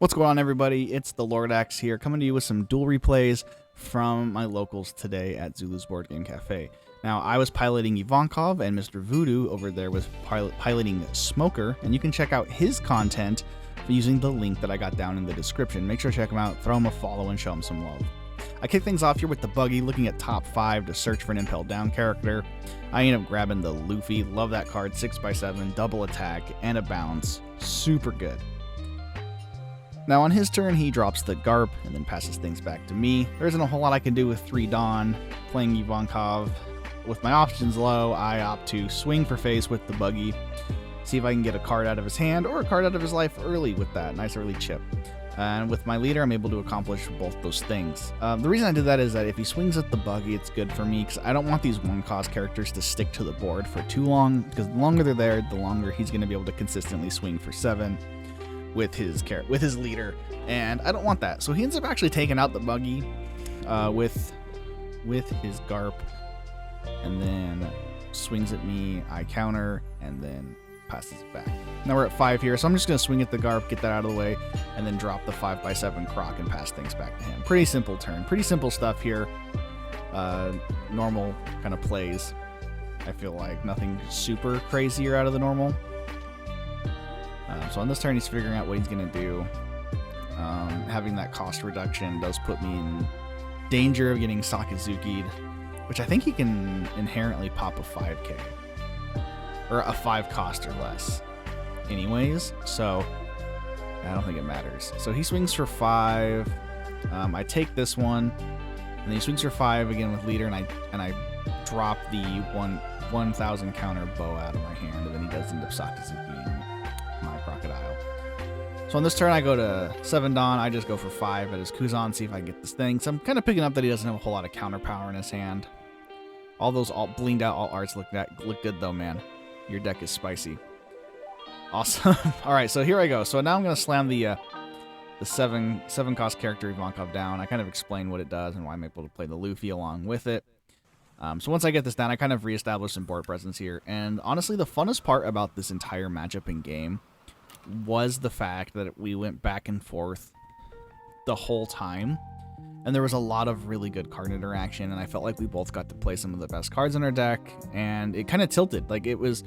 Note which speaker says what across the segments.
Speaker 1: What's going on, everybody? It's the Lord Axe here, coming to you with some duel replays from my locals today at Zulus Board Game Cafe. Now, I was piloting Ivankov, and Mr. Voodoo over there was piloting Smoker, and you can check out his content using the link that I got down in the description. Make sure to check him out, throw him a follow, and show him some love. I kick things off here with the buggy, looking at top 5 to search for an impel down character. I end up grabbing the Lofi. Love that card, 6x7, double attack, and a bounce. Super good. Now on his turn, he drops the Garp and then passes things back to me. There isn't a whole lot I can do with 3 Dawn. Playing Ivankov, with my options low, I opt to swing for face with the buggy, see if I can get a card out of his hand or a card out of his life early with that nice early chip. And with my leader, I'm able to accomplish both those things. The reason I did that is that if he swings at the buggy, it's good for me because I don't want these one-cost characters to stick to the board for too long, because the longer they're there, the longer he's going to be able to consistently swing for 7 with his leader, and I don't want that. So he ends up actually taking out the buggy with his Garp, and then swings at me. I counter, and then passes it back. Now we're at 5 here, so I'm just going to swing at the Garp, get that out of the way, and then drop the 5x7 Croc and pass things back to him. Pretty simple turn. Pretty simple stuff here. Normal kind of plays. I feel like nothing super crazy or out of the normal. So on this turn, he's figuring out what he's going to do. Having that cost reduction does put me in danger of getting Sakizuki'd, which I think he can inherently pop a 5k. Or a 5 cost or less. Anyways, so I don't think it matters. So he swings for 5. I take this one, and then he swings for 5 again with leader, and I drop the 1,000 counter bow out of my hand, and then he does end up Sakizuki'ing my crocodile. So on this turn, I go to 7 Dawn. I just go for 5 at his Kuzan, see if I can get this thing. So I'm kind of picking up that he doesn't have a whole lot of counter power in his hand. All those blinged out alt arts look good though, man. Your deck is spicy. Awesome. All right, so here I go. So now I'm going to slam the 7 cost character Ivankov down. I kind of explain what it does and why I'm able to play the Luffy along with it. So once I get this down, I kind of reestablish some board presence here. And honestly, the funnest part about this entire matchup in game was the fact that we went back and forth the whole time. And there was a lot of really good card interaction, and I felt like we both got to play some of the best cards in our deck, and it kind of tilted. Like, it was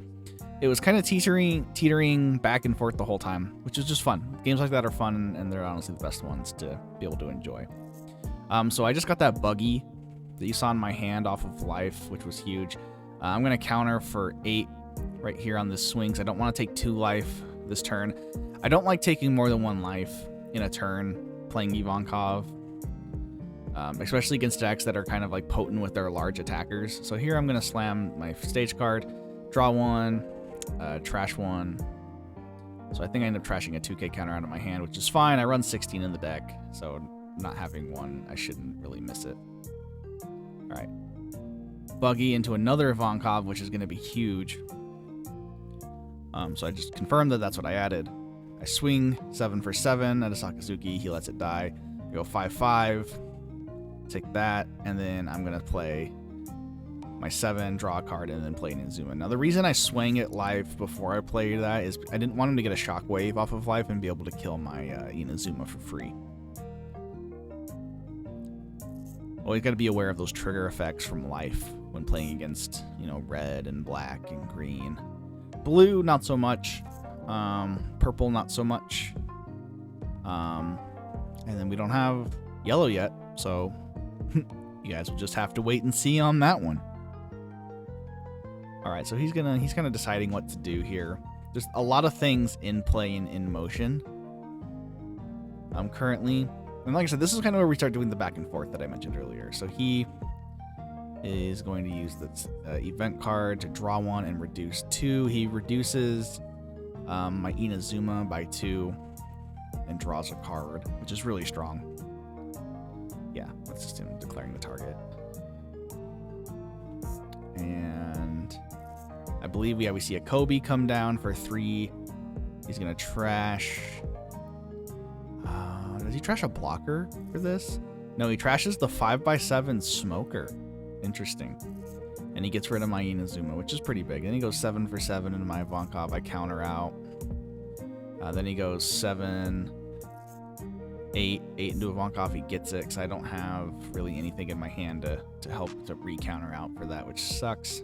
Speaker 1: kind of teetering back and forth the whole time, which is just fun. Games like that are fun, and they're honestly the best ones to be able to enjoy. So I just got that buggy that you saw in my hand off of life, which was huge. I'm going to counter for 8 right here on this swing, because I don't want to take 2 life this turn. I don't like taking more than 1 life in a turn playing Ivankov, especially against decks that are kind of like potent with their large attackers. So here I'm going to slam my stage card, draw 1, trash 1. So I think I end up trashing a 2k counter out of my hand, which is fine. I run 16 in the deck, so not having 1, I shouldn't really miss it. All right. Buggy into another Ivankov, which is going to be huge. So I just confirmed that that's what I added. I swing 7 for 7 at a Sakizuki. He lets it die. I go 5-5. Take that, and then I'm going to play my 7, draw a card, and then play an Inazuma. Now, the reason I swang it live before I played that is I didn't want him to get a shockwave off of life and be able to kill my Inazuma for free. Well, you got to be aware of those trigger effects from life when playing against, red and black and green. Blue, not so much. Purple, not so much. And then we don't have yellow yet, so you guys will just have to wait and see on that one. All right, so he's kind of deciding what to do here. There's a lot of things in play and in motion. Currently, and like I said, this is kind of where we start doing the back and forth that I mentioned earlier. So he is going to use the event card to draw 1 and reduce 2. He reduces my Inazuma by 2 and draws a card, which is really strong. Yeah, that's just him declaring the target. And I believe we see a Kobe come down for 3. He's going to trash... does he trash a blocker for this? No, he trashes the 5x7 Smoker. Interesting. And he gets rid of my Inazuma, which is pretty big. Then he goes 7 for 7 into my Ivankov. I counter out. Then he goes 7 8 into Ivankov, he gets it because I don't have really anything in my hand to help to re-counter out for that, which sucks.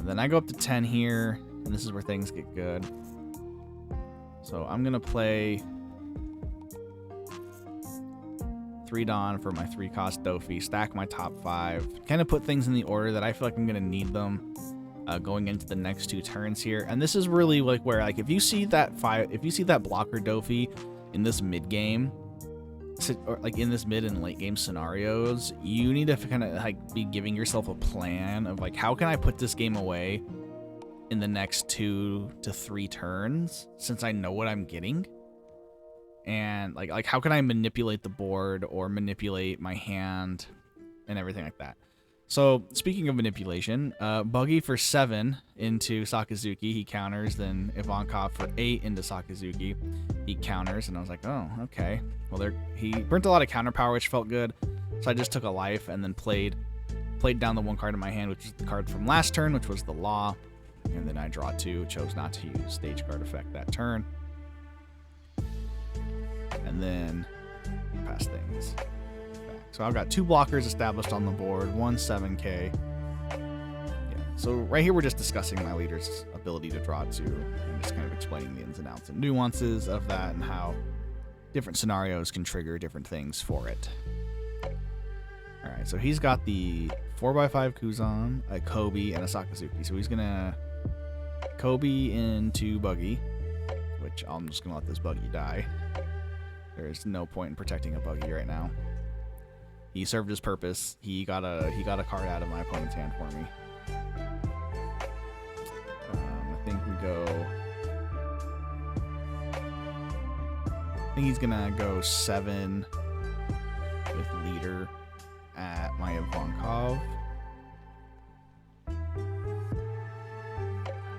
Speaker 1: Then I go up to 10 here, and this is where things get good. So I'm going to play 3 Dawn for my 3-cost Lofi, stack my top 5, kind of put things in the order that I feel like I'm going to need them going into the next 2 turns here. And this is really like where, like, if you see that blocker Lofi in this mid game, or like in this mid and late game scenarios, you need to kind of like be giving yourself a plan of like, how can I put this game away in the next 2 to 3 turns since I know what I'm getting, and like how can I manipulate the board or manipulate my hand and everything like that. So speaking of manipulation, Buggy for 7 into Sakazuki, he counters. Then Ivankov for 8 into Sakazuki, he counters. And I was like, oh, okay. Well, he burnt a lot of counter power, which felt good. So I just took a life and then played down the 1 card in my hand, which is the card from last turn, which was the Law. And then I draw 2, chose not to use stage card effect that turn. And then pass things back. So I've got 2 blockers established on the board, 1 7K. Yeah. So right here we're just discussing my leader's ability to draw 2 and just kind of explaining the ins and outs and nuances of that and how different scenarios can trigger different things for it. All right, so he's got the 4x5 Kuzan, a Kobe, and a Sakazuki. So he's gonna Kobe into Buggy, which I'm just gonna let this Buggy die. There's no point in protecting a Buggy right now. He served his purpose. He got a card out of my opponent's hand for me. I think he's gonna go 7 with leader at my Ivankov.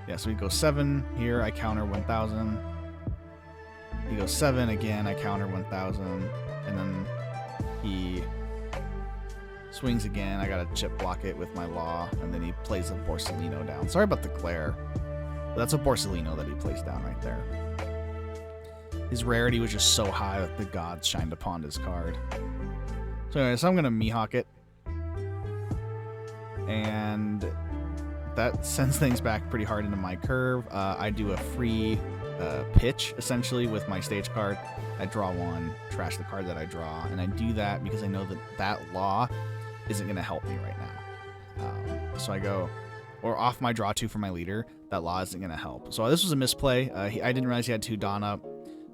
Speaker 1: Yeah, so he goes 7 here. I counter 1,000. He goes 7 again. I counter 1,000, and then he swings again. I gotta chip block it with my Law, and then he plays a Borsellino down. Sorry about the glare. But that's a Borsellino that he plays down right there. His rarity was just so high that the gods shined upon his card. So anyway, so I'm gonna Mihawk it, and that sends things back pretty hard into my curve. I do a free pitch essentially with my stage card. I draw 1, trash the card that I draw, and I do that because I know that that Law isn't going to help me right now. So I go, or off my draw 2 for my leader, that Law isn't going to help. So this was a misplay. I didn't realize he had 2 Dawn up,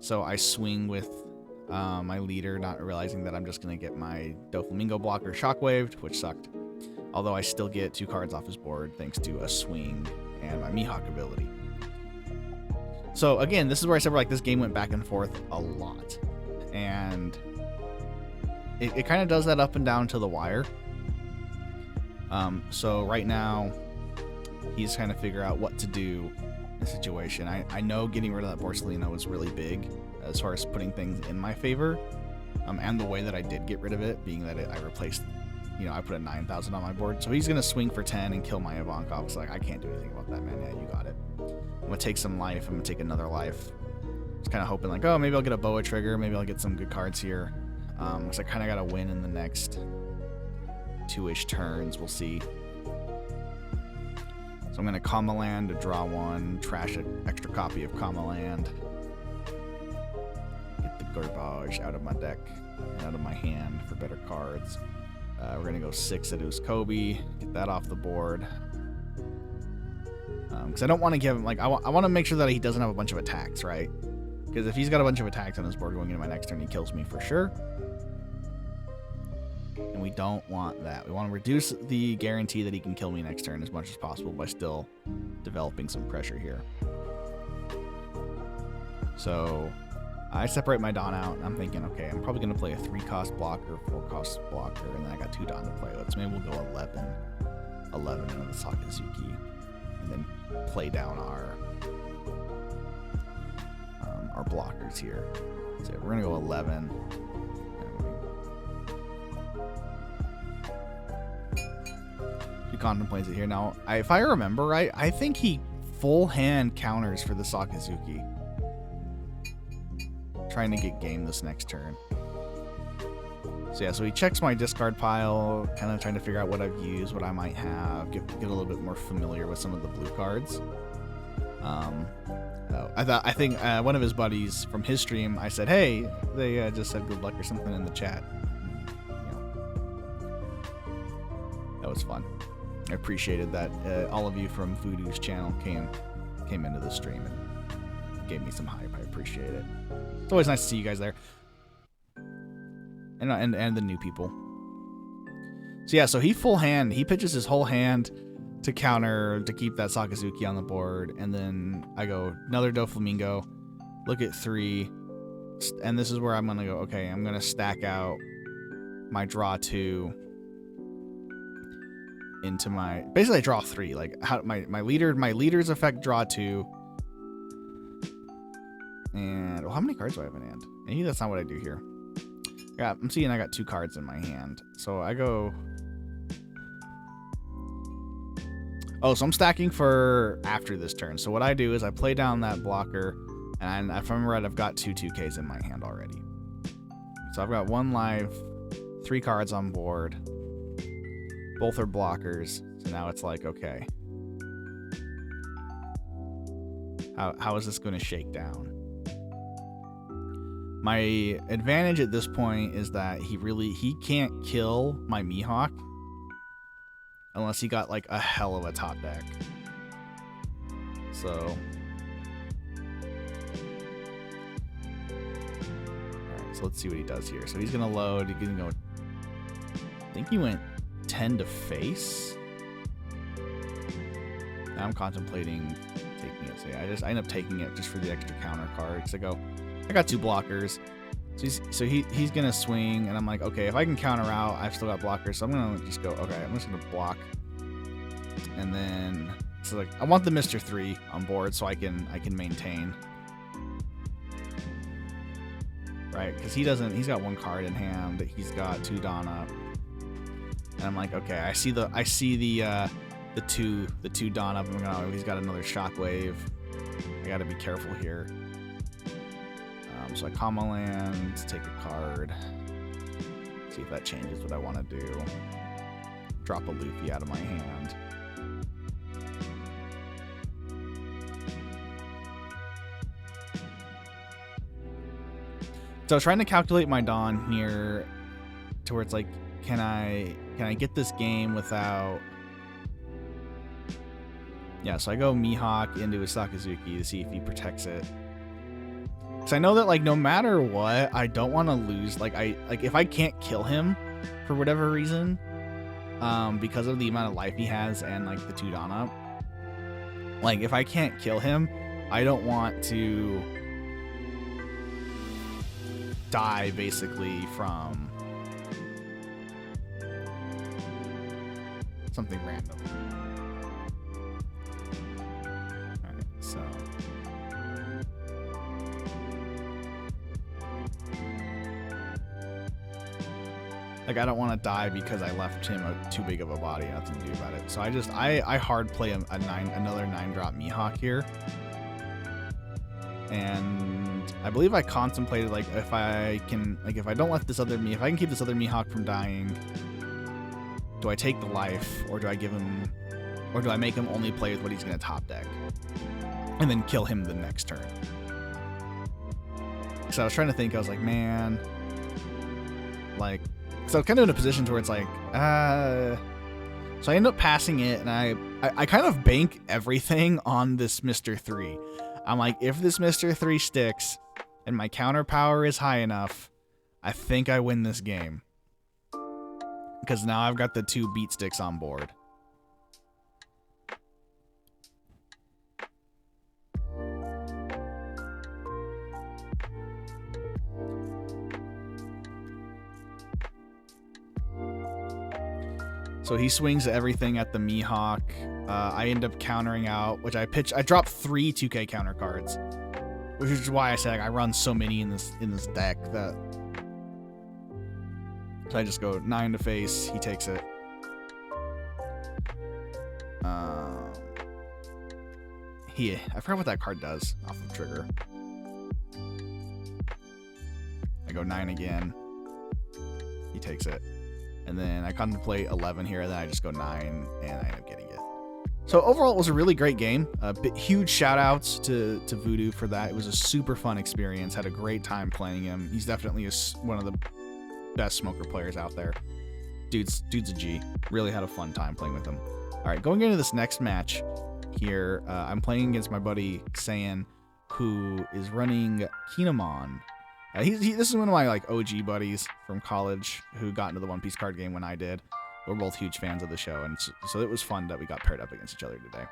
Speaker 1: so I swing with my leader, not realizing that I'm just going to get my Doflamingo blocker shockwaved, which sucked. Although I still get 2 cards off his board thanks to a swing and my Mihawk ability. So again, this is where I said like this game went back and forth a lot, and it kind of does that up and down to the wire. So right now he's trying to figure out what to do in the situation. I know getting rid of that Borsellino was really big as far as putting things in my favor, and the way that I did get rid of it being that I replaced, I put a 9,000 on my board. So he's gonna swing for 10 and kill my Ivankov. It's like, I can't do anything about that, man. Yeah, you got it. I'm gonna take some life. I'm gonna take another life. Just kind of hoping like, oh, maybe I'll get a Boa trigger. Maybe I'll get some good cards here. Because I kind of got to win in the next 2-ish turns. We'll see. So I'm gonna Kama Land to draw 1, trash an extra copy of Kama Land, get the garbage out of my deck and out of my hand for better cards. We're gonna go 6 at Kobe, get that off the board. Because I don't want to give him, like, I want to make sure that he doesn't have a bunch of attacks, right? Because if he's got a bunch of attacks on his board going into my next turn, he kills me for sure. And we don't want that. We want to reduce the guarantee that he can kill me next turn as much as possible by still developing some pressure here. So I separate my Dawn out, and I'm thinking, okay, I'm probably going to play a 3-cost blocker, 4-cost blocker, and then I got 2 Dawn to play with. So maybe we'll go 11 into the Sakazuki, and then play down our blockers here. So we're gonna go 11. He contemplates it here. Now, if I remember right, I think he full hand counters for the Sakazuki. trying to get game this next turn. So yeah, so he checks my discard pile, kind of trying to figure out what I've used, what I might have, get a little bit more familiar with some of the blue cards. I think one of his buddies from his stream, I said, hey, they just said good luck or something in the chat. That was fun. I appreciated that all of you from Voodoo's channel came into the stream and gave me some hype. I appreciate it. It's always nice to see you guys there. And the new people. So yeah, so he full hand. He pitches his whole hand to counter to keep that Sakazuki on the board, and then I go another Doflamingo, look at 3, and this is where I'm gonna go. Okay, I'm gonna stack out my draw 2 into my basically I draw 3. Like how my leader's effect draw 2. And well, how many cards do I have in hand? Maybe that's not what I do here. Yeah, I'm seeing I got 2 cards in my hand. So I go. Oh, so I'm stacking for after this turn. So what I do is I play down that blocker, and if I'm right, I've got 2 2Ks in my hand already. So I've got 1 live, 3 cards on board. Both are blockers. So now it's like, okay. How is this going to shake down? My advantage at this point is that he can't kill my Mihawk unless he got like a hell of a top deck. So alright, so let's see what he does here. So he's gonna load, he's gonna go, I think he went 10 to face. Now I'm contemplating taking it. So yeah, I end up taking it just for the extra counter cards. I got 2 blockers. So he's gonna swing, and I'm like, okay, if I can counter out, I've still got blockers, so I'm gonna just go, okay, I'm just gonna block. And then so like I want the Mr. 3 on board so I can maintain. Right? Because he's got 1 card in hand, he's got 2 Dawn up. And I'm like, okay, I see the 2 Dawn up, and he's got another Shockwave. I gotta be careful here. So I comma land, take a card, see if that changes what I want to do. Drop a Lofi out of my hand. So I was trying to calculate my Dawn here to where it's like, can I get this game without... Yeah, so I go Mihawk into a Sakazuki to see if he protects it. Because I know that, like, no matter what, I don't want to lose. Like, if I can't kill him for whatever reason, because of the amount of life he has and, like, the 2 Dawn up, like, if I can't kill him, I don't want to die, basically, from something random. Alright, so... Like, I don't want to die because I left him too big of a body, nothing to do about it. So I hard play another 9-drop Mihawk here. And I believe I contemplated, like, if I don't let this other if I can keep this other Mihawk from dying, do I take the life, or do I give him, or do I make him only play with what he's going to top deck? And then kill him the next turn. So I was trying to think, I was like, man, like, so I'm kind of in a position where it's like, so I end up passing it, and I kind of bank everything on this Mr. 3. I'm like, if this Mr. 3 sticks and my counter power is high enough, I think I win this game. Because now I've got the 2 beat sticks on board. So he swings everything at the Mihawk. I end up countering out, which I dropped 3 2K counter cards, which is why I said, like, I run so many in this deck that. So I just go 9 to face. He takes it. I forgot what that card does off of trigger. I go 9 again. He takes it. And then I contemplate 11 here, and then I just go 9, and I end up getting it. So overall, it was a really great game. Huge shout-outs to Voodoo for that. It was a super fun experience. Had a great time playing him. He's definitely one of the best smoker players out there. Dude's a G. Really had a fun time playing with him. All right, going into this next match here, I'm playing against my buddy Saiyan, who is running Kinemon. This is one of my like OG buddies from college who got into the One Piece card game when I did. We're both huge fans of the show, and so it was fun that we got paired up against each other today.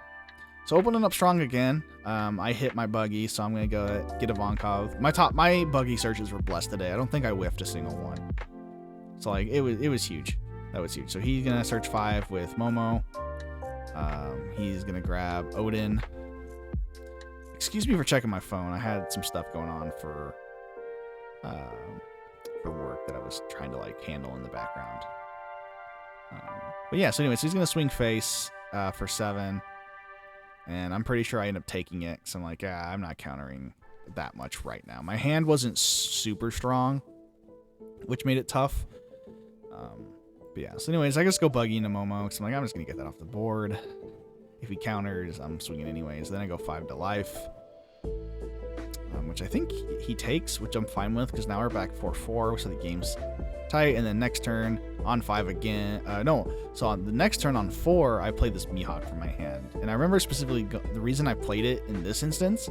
Speaker 1: So opening up strong again, I hit my buggy, so I'm gonna go get Ivankov. My buggy searches were blessed today. I don't think I whiffed a single one. So like it was huge. That was huge. So he's gonna search 5 with Momo. He's gonna grab Odin. Excuse me for checking my phone. I had some stuff going on for work that I was trying to like handle in the background. But yeah, so anyways, he's going to swing face for 7. And I'm pretty sure I end up taking it. So I'm like, I'm not countering that much right now. My hand wasn't super strong, which made it tough. But yeah, so anyways, I just go buggy into Momo. Because I'm like, I'm just going to get that off the board. If he counters, I'm swinging anyways. Then I go 5 to life. Which I think he takes, which I'm fine with. Because now we're back 4-4. So the game's tight. And then next turn on 5 again. So on the next turn on 4, I played this Mihawk from my hand. And I remember specifically the reason I played it in this instance,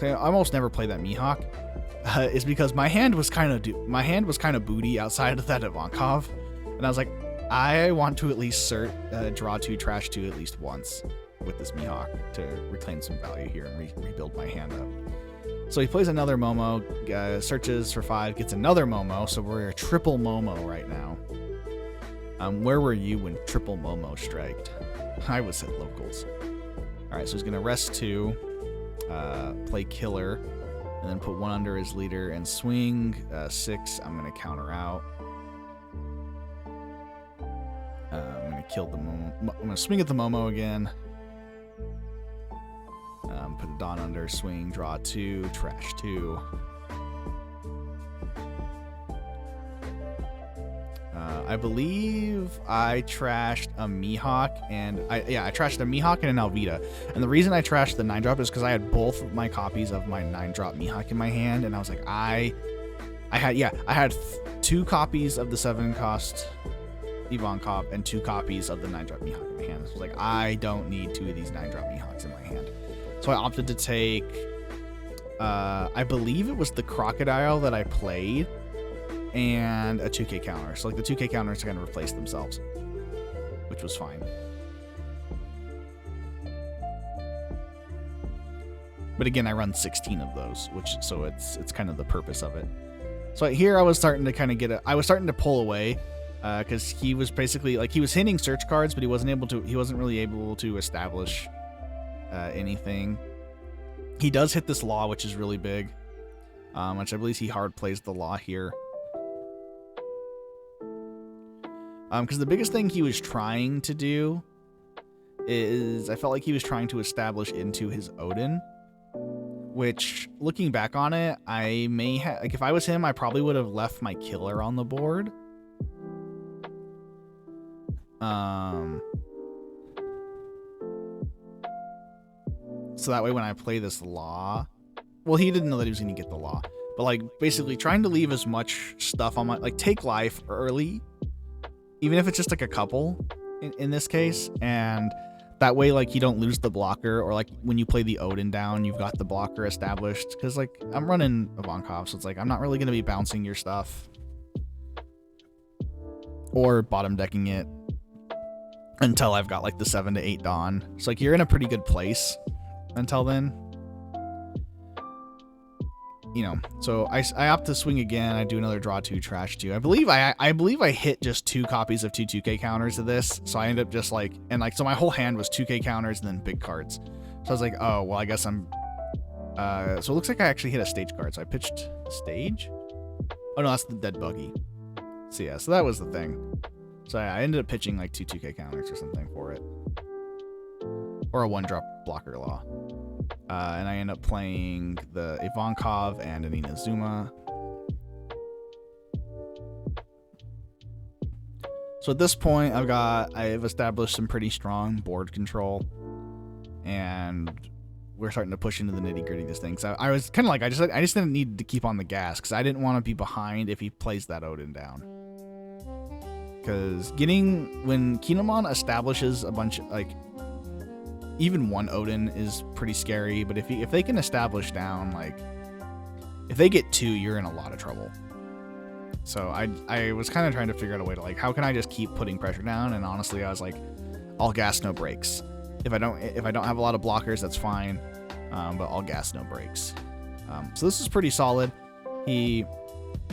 Speaker 1: I almost never play that Mihawk, is because my hand was kind of booty outside of that Ivankov. And I was like, I want to at least draw 2, trash 2 at least once with this Mihawk to reclaim some value here and rebuild my hand up. So he plays another Momo, searches for 5, gets another Momo, so we're a triple Momo right now. Where were you when triple Momo striked? I was at locals. Alright, so he's going to rest 2, play killer, and then put 1 under his leader and swing 6. I'm going to counter out. I'm going to kill the Momo. I'm going to swing at the Momo again. Put a Dawn under, swing, draw 2, trash 2. I believe I trashed a Mihawk and I trashed a Mihawk and an Alvida. And the reason I trashed the 9-drop is because I had both of my copies of my 9-drop Mihawk in my hand, and I was like, I had 2 copies of the 7-cost Ivankov and 2 copies of the 9-drop Mihawk in my hand. So I was like, I don't need 2 of these 9-drop Mihawks in my hand. So I opted to take, I believe it was the Crocodile that I played, and a 2k counter. So like the 2k counters kind of replaced themselves, which was fine. But again, I run 16 of those, so it's kind of the purpose of it. So here I was starting to kind of I was starting to pull away, because he was basically like, he was hitting search cards, but he wasn't really able to establish anything. He does hit this law, which is really big, which I believe he hard plays the law here. Because the biggest thing he was trying to do is, I felt like he was trying to establish into his Odin, which, looking back on it, I may have, like, if I was him, I probably would have left my killer on the board. So that way when I play this law, well, he didn't know that he was going to get the law, but like basically trying to leave as much stuff on my, like, take life early, even if it's just like a couple in this case. And that way, like, you don't lose the blocker, or like when you play the Odin down, you've got the blocker established. Cause like I'm running Ivankov, so it's like, I'm not really going to be bouncing your stuff or bottom decking it until I've got like the 7 to 8 Dawn. So like, you're in a pretty good place until then, you know. So I opt to swing again. I do another draw 2, trash 2. I believe I hit just 2 copies of 2k counters of this. So I end up just like, and like, so my whole hand was 2k counters and then big cards. So I was like, oh, well, I guess I'm, so it looks like I actually hit a stage card. So I pitched stage. Oh no, that's the dead buggy. So yeah, so that was the thing. So I ended up pitching like 2 2k counters or something for it. Or a 1-drop blocker law. And I end up playing the Ivankov and an Inazuma. So at this point, I've established some pretty strong board control, and we're starting to push into the nitty gritty of this thing. So I was kind of like, I just didn't need to keep on the gas because I didn't want to be behind if he plays that Odin down. Because when Kinemon establishes a bunch of, like, even one Odin is pretty scary, but if they can establish down, like, if they get 2, you're in a lot of trouble. So I was kind of trying to figure out a way to, like, how can I just keep putting pressure down? And honestly, I was like, all gas, no brakes. If I don't have a lot of blockers, that's fine, but all gas, no brakes. So this is pretty solid. He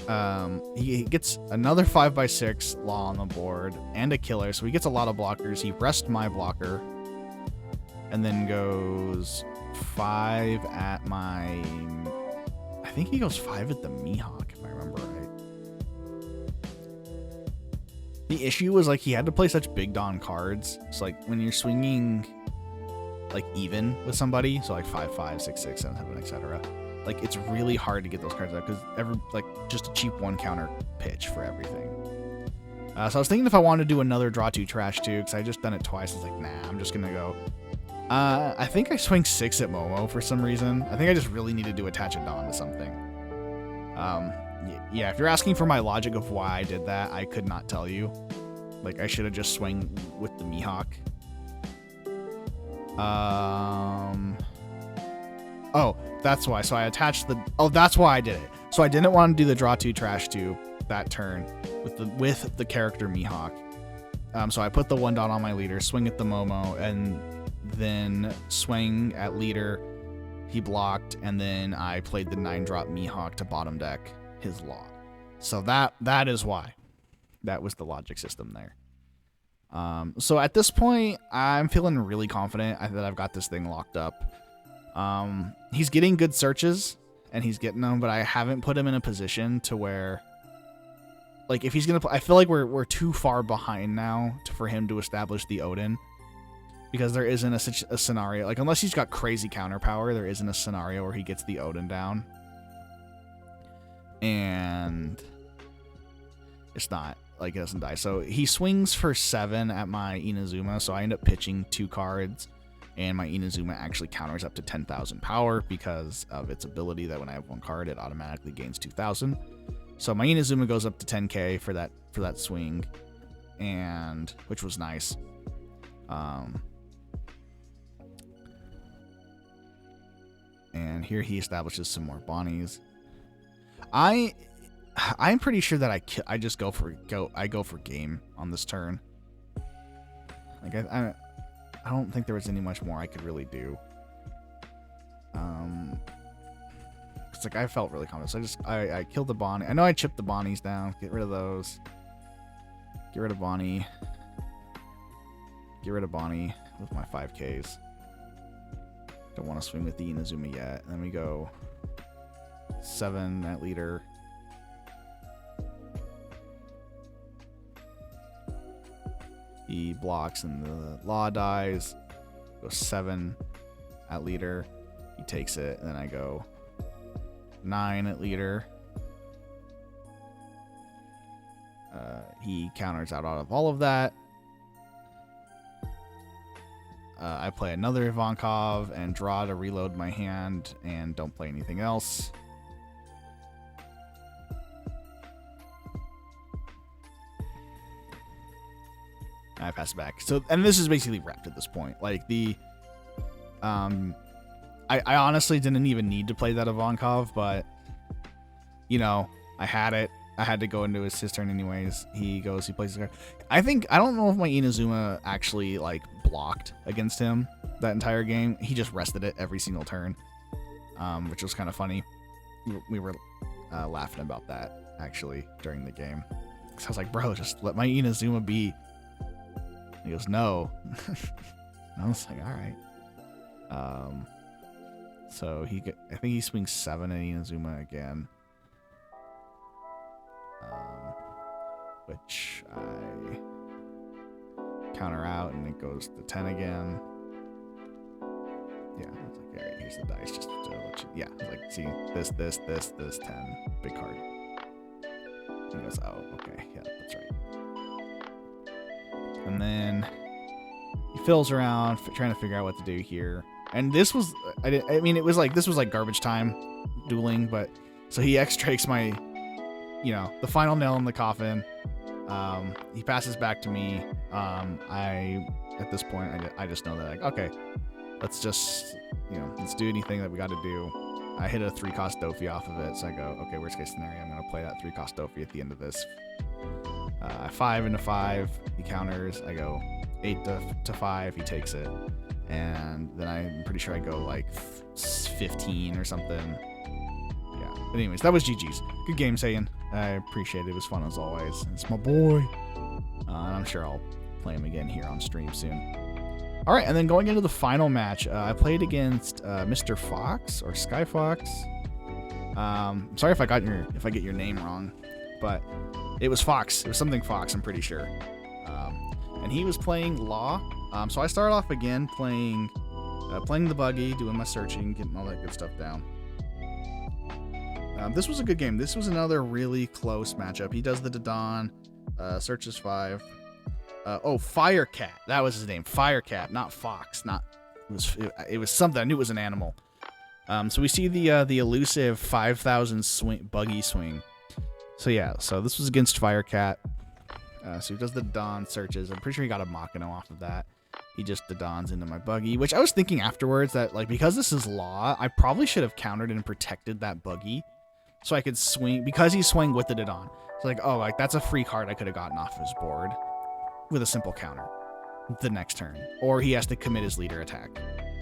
Speaker 1: gets another 5x6 law on the board and a killer, so he gets a lot of blockers. He rests my blocker, and then goes 5 at my. I think he goes 5 at the Mihawk, if I remember right. The issue was, like, he had to play such big Don cards. So, like, when you're swinging, like, even with somebody, so like 5, 5, 6, 6, 7, 7, etc. Like, it's really hard to get those cards out because just a cheap 1 counter pitch for everything. So I was thinking if I wanted to do another draw 2 trash 2, because I just done it twice. I was like, nah, I'm just gonna go. I think I swing 6 at Momo for some reason. I think I just really needed to attach a Don to something. Yeah, if you're asking for my logic of why I did that, I could not tell you. Like, I should have just swung with the Mihawk. Oh, that's why. So I attached the. Oh, that's why I did it. So I didn't want to do the draw 2 trash 2 that turn with the character Mihawk. So I put the 1 Don on my leader, swing at the Momo, and then swing at leader. He blocked, and then I played the 9-drop Mihawk to bottom deck his law. So that is why. That was the logic system there. So at this point, I'm feeling really confident that I've got this thing locked up. He's getting good searches, and he's getting them, but I haven't put him in a position to where, like, if he's gonna play, I feel like we're too far behind now for him to establish the Odin, because there isn't a scenario, like, unless he's got crazy counter power, there isn't a scenario where he gets the Odin down, and it's not like it doesn't die. So he swings for 7 at my Inazuma, so I end up pitching 2 cards. And my Inazuma actually counters up to 10,000 power because of its ability that when I have 1 card, it automatically gains 2,000. So my Inazuma goes up to 10k for that swing, and which was nice. And here he establishes some more Bonnies. I'm pretty sure that I just go for game on this turn. Like I don't think there was any much more I could really do. It's like I felt really confident. So I killed the Bonnie. I know I chipped the Bonnies down. Get rid of those. Get rid of Bonnie. Get rid of Bonnie with my 5Ks. Don't want to swing with the Inazuma yet. And then we go 7 at leader. He blocks and the law dies. Go 7 at leader. He takes it, and then I go 9 at leader. He counters out of all of that. I play another Ivankov and draw to reload my hand and don't play anything else. I pass it back. So, and this is basically wrapped at this point. Like I honestly didn't even need to play that Ivankov, but you know, I had it. I had to go into his turn anyways. He plays the card. I don't know if my Inazuma actually like blocked against him that entire game. He just rested it every single turn, which was kind of funny. We were laughing about that actually during the game. So I was like, bro, just let my Inazuma be. He goes, no. And I was like, all right. So I think he swings 7 at Inazuma again. Which I counter out, and it goes to 10 again. Yeah, I was like, all right, here's the dice, just to let you, yeah, like, see, this, 10, big card. He goes, oh, okay, yeah, that's right. And then he fiddles around, trying to figure out what to do here. And this was, I mean, it was like, this was like garbage time dueling, but so he X-Drakes my, you know, the final nail in the coffin. He passes back to me. At this point, I just know that, like, okay, let's just, you know, let's do anything that we got to do. I hit a 3-cost Dofi off of it, so I go, okay, worst case scenario, I'm going to play that 3-cost Dofi at the end of this. 5 into 5, he counters. I go 8 to 5, he takes it. And then I'm pretty sure I go like 15 or something. Yeah. But anyways, that was GG's. Good game, Saiyan. I appreciate it. It was fun as always. It's my boy. And I'm sure I'll play him again here on stream soon. All right, and then going into the final match, I played against Mr. Fox or Sky Fox. Sorry if I get your name wrong, but it was Fox. It was something Fox, I'm pretty sure. And he was playing Law. So I started off again playing the buggy, doing my searching, getting all that good stuff down. This was a good game. This was another really close matchup. He does the Dodon, searches 5. Firecat. That was his name. Firecat, not Fox. It was something. I knew it was an animal. So we see the elusive 5,000 buggy swing. So yeah, so this was against Firecat. So he does the Dodon, searches. I'm pretty sure he got a Makino off of that. He just Dodons into my buggy, which I was thinking afterwards that, like, because this is Law, I probably should have countered and protected that buggy so I could swing, because he swung with the Dodon. So like, oh, like that's a free card I could have gotten off his board with a simple counter the next turn. Or he has to commit his leader attack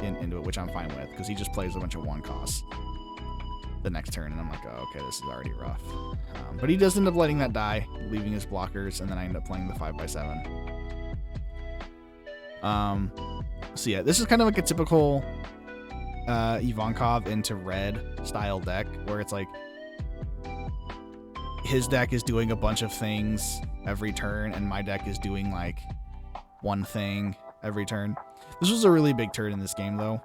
Speaker 1: into it, which I'm fine with, because he just plays a bunch of 1 costs the next turn, and I'm like, oh, okay, this is already rough. But he does end up letting that die, leaving his blockers, and then I end up playing the 5x7. So yeah, this is kind of like a typical Ivankov into red style deck, where it's like his deck is doing a bunch of things every turn, and my deck is doing like one thing every turn. This was a really big turn in this game, though.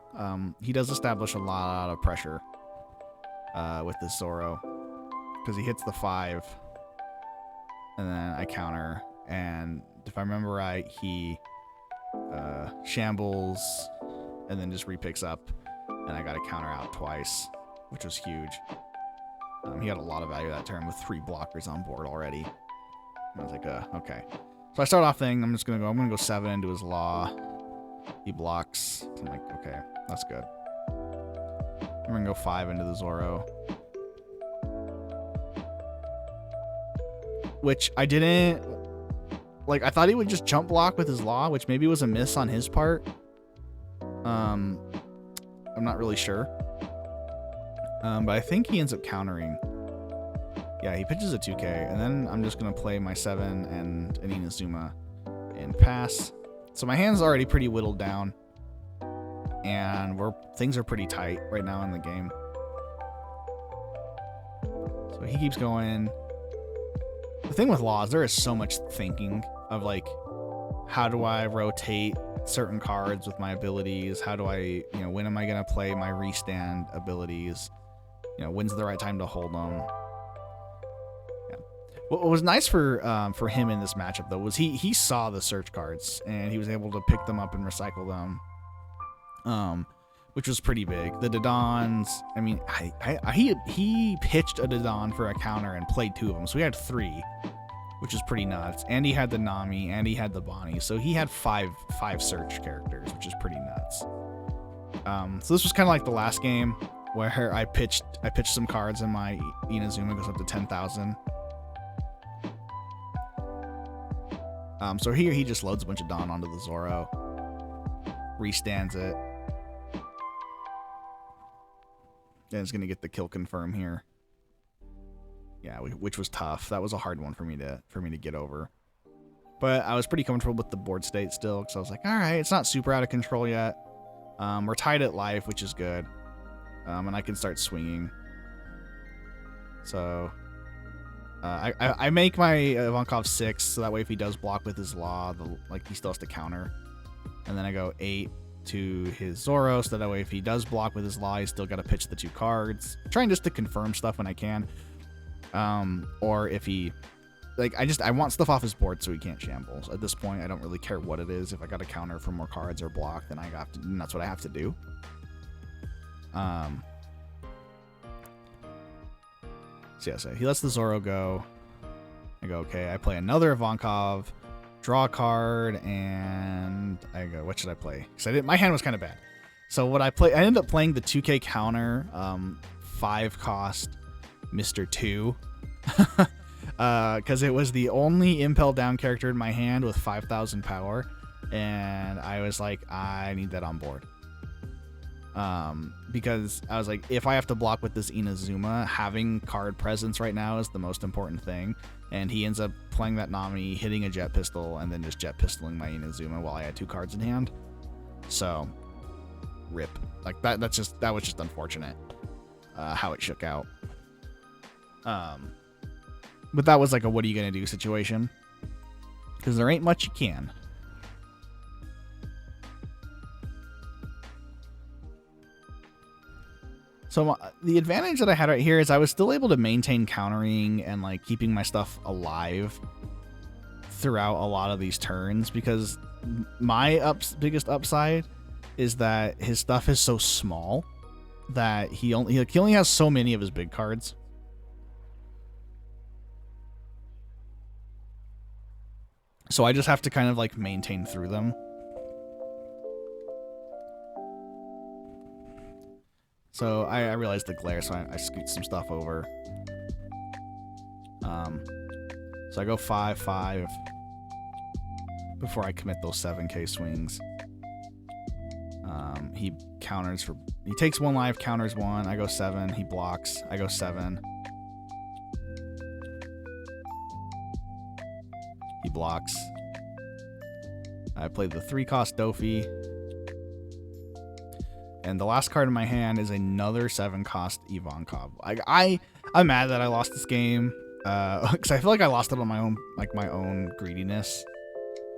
Speaker 1: He does establish a lot of pressure with this Zoro, because he hits the 5, and then I counter, and if I remember right, he shambles and then just repicks up, and I got to counter out twice, which was huge. He had a lot of value that turn with 3 blockers on board already. And I was like, okay. So I start off thing, I'm gonna go 7 into his Law. He blocks. I'm like, okay, that's good. I'm gonna go 5 into the Zoro, which I didn't like. I thought he would just jump block with his Law, which maybe was a miss on his part. I'm not really sure. But I think he ends up countering. Yeah, he pitches a 2K, and then I'm just gonna play my 7 and an Inazuma and pass. So my hand's already pretty whittled down, and things are pretty tight right now in the game. So he keeps going. The thing with Law is there is so much thinking of, like, how do I rotate certain cards with my abilities? How do I, when am I going to play my restand abilities? When's the right time to hold them? Yeah. What was nice for him in this matchup, though, was he saw the search cards, and he was able to pick them up and recycle them, which was pretty big. The Dodons, I mean, he pitched a Dodon for a counter and played 2 of them, so he had 3, which is pretty nuts. And he had the Nami, and he had the Bonnie, so he had 5 search characters, which is pretty nuts. So this was kind of like the last game, where I pitched some cards, and my Inazuma goes up to 10,000. So here he just loads a bunch of Dawn onto the Zoro, restands it, and is gonna get the kill confirm here. Yeah, which was tough. That was a hard one for me to get over. But I was pretty comfortable with the board state still, because I was like, all right, it's not super out of control yet. We're tied at life, which is good. And I can start swinging. So I make my Ivankov 6, so that way if he does block with his Law, he still has to counter. And then I go 8 to his Zoro, so that way if he does block with his Law, he's still got to pitch the 2 cards. Trying just to confirm stuff when I can. Or if he like, I want stuff off his board so he can't shamble. So at this point, I don't really care what it is. If I got to counter for more cards or block, then that's what I have to do. So yeah, so he lets the Zoro go. I go, okay, I play another Ivankov, draw a card, and I go, what should I play? Because my hand was kind of bad. So what I ended up playing the 2K counter, 5 cost Mr. 2. Because it was the only Impel Down character in my hand with 5,000 power. And I was like, I need that on board. Because I was like, if I have to block with this Inazuma, having card presence right now is the most important thing. And he ends up playing that Nami, hitting a Jet Pistol, and then just Jet Pistoling my Inazuma while I had 2 cards in hand. So, rip. Like, that was just unfortunate, how it shook out. But that was like a what are you gonna do situation. Because there ain't much you can. So the advantage that I had right here is I was still able to maintain countering and like keeping my stuff alive throughout a lot of these turns, because my biggest upside is that his stuff is so small that he only has so many of his big cards. So I just have to kind of like maintain through them. So I realized the glare, so I scoot some stuff over. So I go 5/5 before I commit those 7k swings. He counters for... He takes 1 life, counters 1. I go 7. He blocks. I go 7. He blocks. I played the 3-cost Lofi. And the last card in my hand is another 7-cost Ivankov. I'm mad that I lost this game, because I feel like I lost it on my own greediness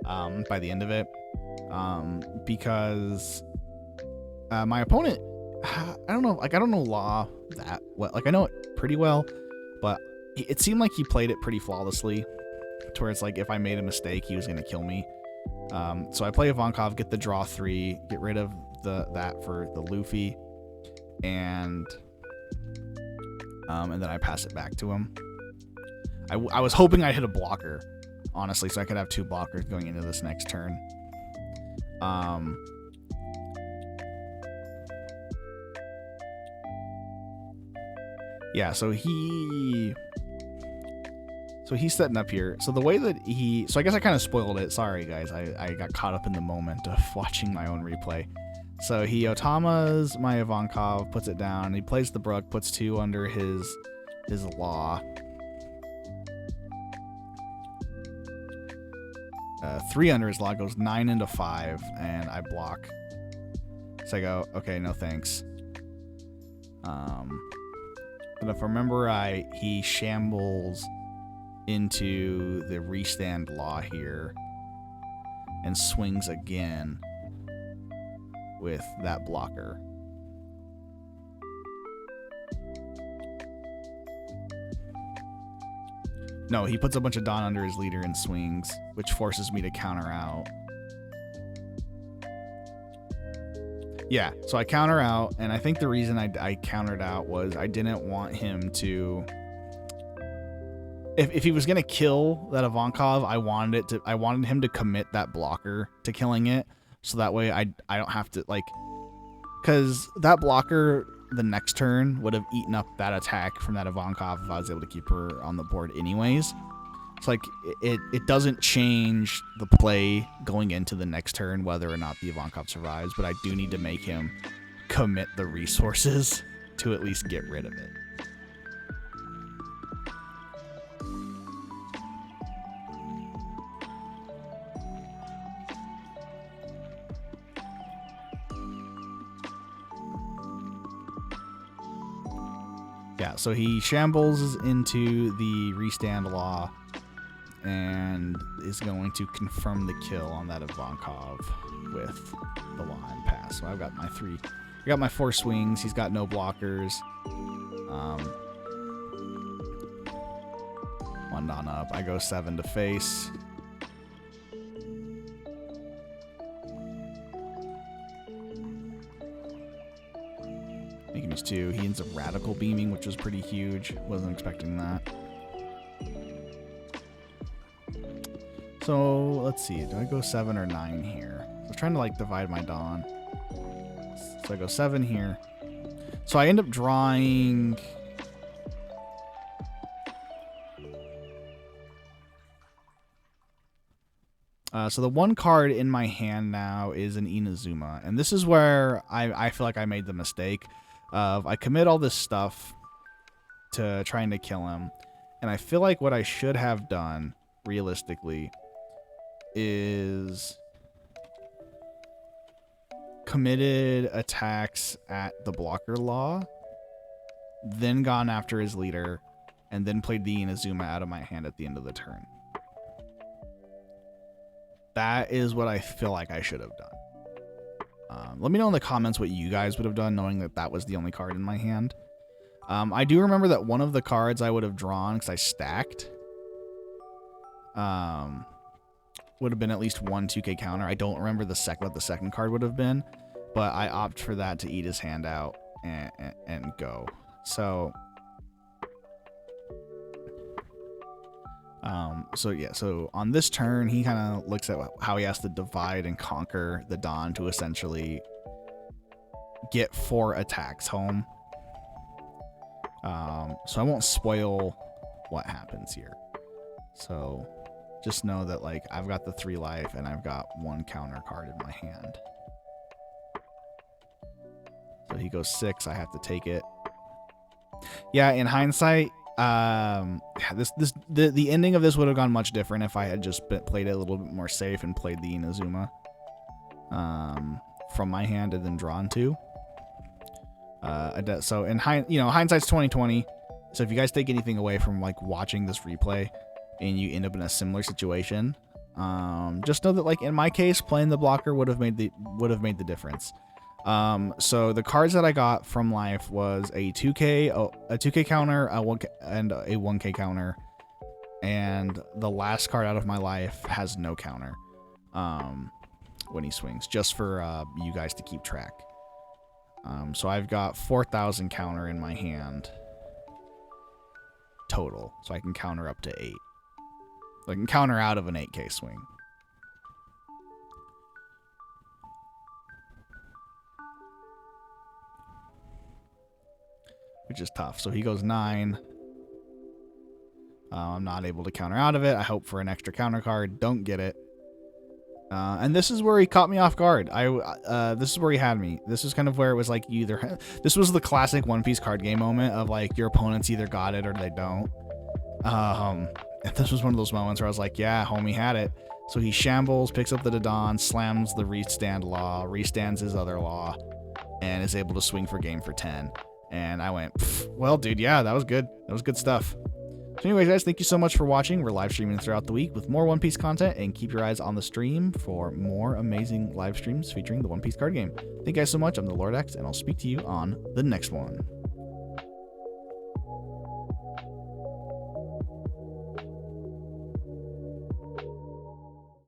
Speaker 1: by the end of it. Because my opponent, I don't know Law that well. Like, I know it pretty well, but it seemed like he played it pretty flawlessly, to where it's like if I made a mistake, he was gonna kill me. So I play Ivankov, get the draw 3, get rid of that for the Lofi, and then I pass it back to him. I was hoping I hit a blocker, honestly, so I could have 2 blockers going into this next turn. Yeah, so he's setting up here. So the way that so I guess I kind of spoiled it. Sorry, guys. I got caught up in the moment of watching my own replay. So he Otamas my Ivankov, puts it down. He plays the Brook, puts 2 under his Law. 3 under his Law, goes 9 into 5, and I block. So I go, okay, no thanks. But if I remember right, he shambles into the restand Law here and swings again with that blocker. No, he puts a bunch of Dawn under his leader and swings, which forces me to counter out. Yeah, so I counter out, and I think the reason I countered out was I didn't want him to... If he was gonna kill that Ivankov, I wanted him to commit that blocker to killing it, so that way I don't have to, like, because that blocker the next turn would have eaten up that attack from that Ivankov if I was able to keep her on the board anyways. It's like it doesn't change the play going into the next turn whether or not the Ivankov survives, but I do need to make him commit the resources to at least get rid of it. Yeah, so he shambles into the restand Law and is going to confirm the kill on that Ivankov with the Law and pass. So I've got my 4 swings. He's got no blockers. 1, opened on up. I go 7 to face. Making his 2. He ends up radical beaming, which was pretty huge. Wasn't expecting that. So let's see. Do I go 7 or 9 here? I was trying to like divide my Dawn. So I go 7 here. So I end up drawing. So the one card in my hand now is an Inazuma, and this is where I feel like I made the mistake of I commit all this stuff to trying to kill him, and I feel like what I should have done realistically is committed attacks at the blocker law, then gone after his leader, and then played the Inazuma out of my hand at the end of the turn. That is what I feel like I should have done. Let me know in the comments what you guys would have done, knowing that that was the only card in my hand. I do remember that one of the cards I would have drawn, because I stacked, would have been at least one 2K counter. I don't remember what the second card would have been, but I opt for that to eat his hand out and go. So... So on this turn, he kind of looks at how he has to divide and conquer the Dawn to essentially get 4 attacks home. So I won't spoil what happens here. So just know that like I've got the 3 life and I've got 1 counter card in my hand. So he goes 6. I have to take it. Yeah, in hindsight, the ending of this would have gone much different if I had just played it a little bit more safe and played the Inazuma from my hand and then drawn 2. So in hindsight's 2020. So if you guys take anything away from like watching this replay and you end up in a similar situation, just know that like in my case, playing the blocker would have made the difference. So the cards that I got from life was a 2K counter, and a 1K counter, and the last card out of my life has no counter when he swings, just for you guys to keep track. So I've got 4,000 counter in my hand total, so I can counter up to 8. So I can counter out of an 8K swing. Which is tough. So he goes 9. I'm not able to counter out of it. I hope for an extra counter card. Don't get it. And this is where he caught me off guard. This is where he had me. This is kind of where it was like this was the classic One Piece card game moment of like your opponents either got it or they don't. And this was one of those moments where I was like, yeah, homie had it. So he shambles, picks up the Dodon, slams the restand law, restands his other law, and is able to swing for game for 10. And I went, well, dude, yeah, that was good. That was good stuff. So anyways, guys, thank you so much for watching. We're live streaming throughout the week with more One Piece content, and keep your eyes on the stream for more amazing live streams featuring the One Piece card game. Thank you guys so much. I'm the Lord X, and I'll speak to you on the next one.